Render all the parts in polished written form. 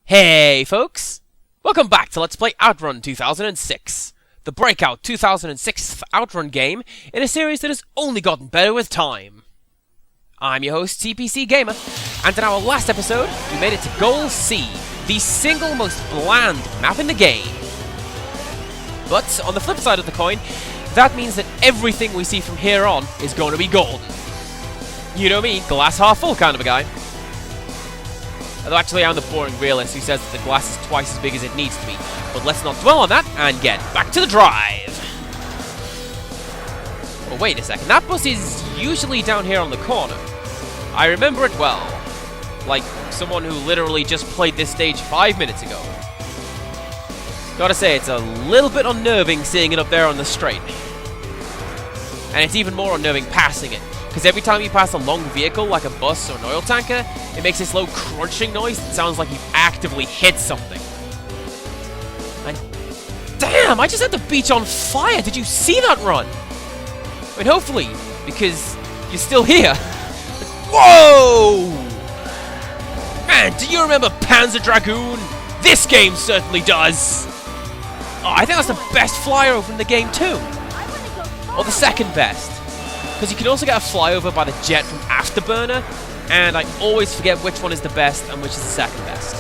Hey folks! Welcome back to Let's Play Outrun 2006, the breakout 2006 Outrun game in a series that has only gotten better with time. I'm your host, TPC Gamer, and in our last episode, we made it to Goal C, the single most bland map in the game. But on the flip side of the coin, that means that everything we see from here on is going to be golden. You know me, glass half full kind of a guy. Although actually I'm the boring realist who says that the glass is twice as big as it needs to be. But let's not dwell on that and get back to the drive. Oh, wait a second, that bus is usually down here on the corner. I remember it well. Like someone who literally just played this stage 5 minutes ago. Gotta say, it's a little bit unnerving seeing it up there on the straight. And it's even more unnerving passing it. Because every time you pass a long vehicle, like a bus or an oil tanker, it makes this low crunching noise that sounds like you've actively hit something. And damn, I just had the beach on fire! Did you see that run? I mean, hopefully, because you're still here. Whoa! Man, do you remember Panzer Dragoon? This game certainly does! Oh, I think that's the best flyover in the game too. Or the second best. Because you can also get a flyover by the jet from Afterburner, and I always forget which one is the best and which is the second best.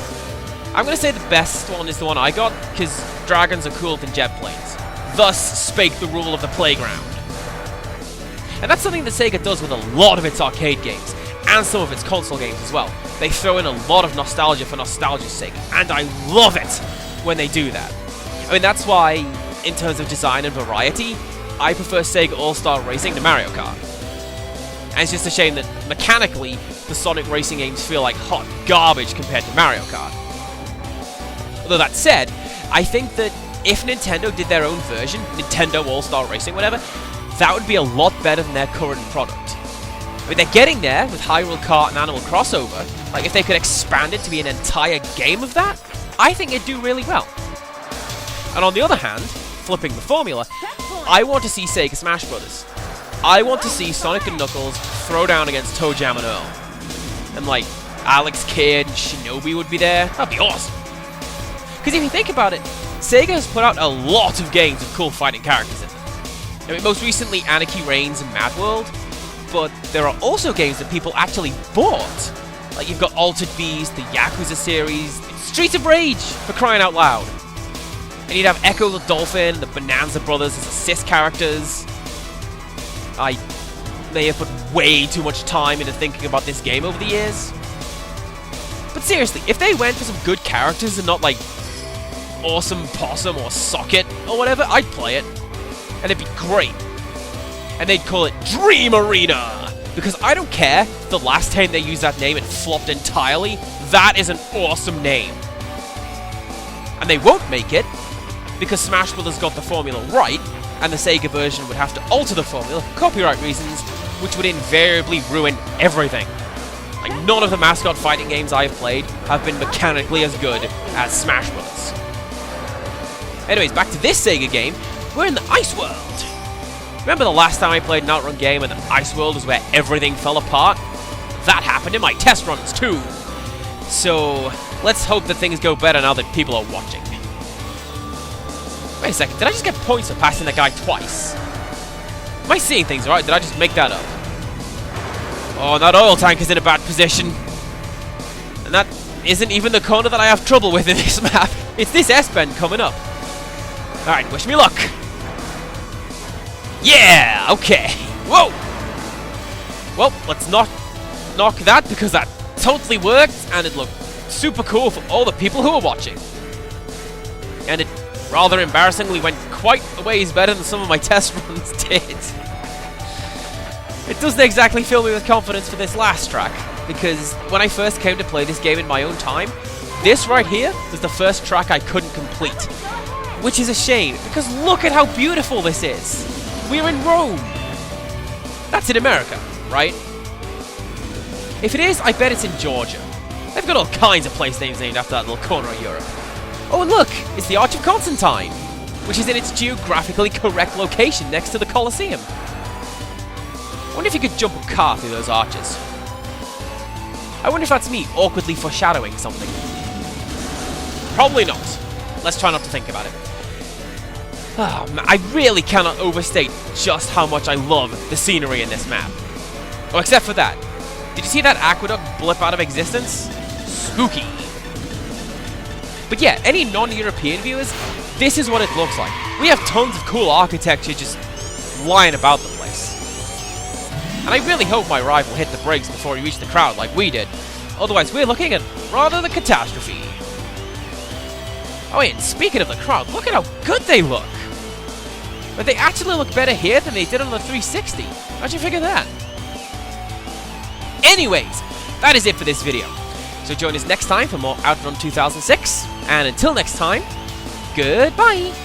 I'm going to say the best one is the one I got, because dragons are cooler than jet planes. Thus spake the rule of the playground. And that's something that Sega does with a lot of its arcade games, and some of its console games as well. They throw in a lot of nostalgia for nostalgia's sake, and I love it when they do that. I mean, that's why, in terms of design and variety, I prefer Sega All-Star Racing to Mario Kart. And it's just a shame that, mechanically, the Sonic racing games feel like hot garbage compared to Mario Kart. Although that said, I think that if Nintendo did their own version, Nintendo All-Star Racing, whatever, that would be a lot better than their current product. I mean, they're getting there with Hyrule Kart and Animal Crossover. Like, if they could expand it to be an entire game of that, I think it'd do really well. And on the other hand, flipping the formula, I want to see Sega Smash Brothers. I want to see Sonic and Knuckles throw down against Toe Jam and Earl. And like, Alex Kidd and Shinobi would be there. That'd be awesome. Because if you think about it, Sega has put out a lot of games with cool fighting characters in them. I mean, most recently Anarchy Reigns and Mad World, but there are also games that people actually bought. Like you've got Altered Beast, the Yakuza series, Streets of Rage, for crying out loud. And you'd have Echo the Dolphin, the Bonanza Brothers as assist characters. I may have put way too much time into thinking about this game over the years. But seriously, if they went for some good characters and not like Awesome Possum or Socket or whatever, I'd play it. And it'd be great. And they'd call it Dream Arena! Because I don't care if the last time they used that name it flopped entirely, that is an awesome name. And they won't make it, because Smash Bros. Got the formula right, and the Sega version would have to alter the formula for copyright reasons, which would invariably ruin everything. Like, none of the mascot fighting games I've played have been mechanically as good as Smash Bros. Anyways, back to this Sega game, we're in the Ice World. Remember the last time I played an Outrun game and the Ice World was where everything fell apart? That happened in my test runs too. So, let's hope that things go better now that people are watching. Wait a second, did I just get points for passing that guy twice? Am I seeing things right? Did I just make that up? Oh, that oil tank is in a bad position. And that isn't even the corner that I have trouble with in this map. It's this S-bend coming up. Alright, wish me luck. Yeah, okay. Whoa! Well, let's not knock that because that totally worked and it looked super cool for all the people who are watching. And it rather embarrassingly went quite a ways better than some of my test runs did. It doesn't exactly fill me with confidence for this last track, because when I first came to play this game in my own time, this right here was the first track I couldn't complete. Which is a shame, because look at how beautiful this is! We're in Rome! That's in America, right? If it is, I bet it's in Georgia. They've got all kinds of place names named after that little corner of Europe. Oh, and look! It's the Arch of Constantine, which is in its geographically correct location next to the Colosseum. I wonder if you could jump a car through those arches. I wonder if that's me awkwardly foreshadowing something. Probably not. Let's try not to think about it. Oh, man, I really cannot overstate just how much I love the scenery in this map. Oh, except for that. Did you see that aqueduct blip out of existence? Spooky. But yeah, any non-European viewers, this is what it looks like. We have tons of cool architecture just lying about the place. And I really hope my rival hit the brakes before he reached the crowd like we did. Otherwise, we're looking at rather the catastrophe. Oh, and speaking of the crowd, look at how good they look. But they actually look better here than they did on the 360. How'd you figure that? Anyways, that is it for this video. So join us next time for more Outrun 2006. And until next time, goodbye.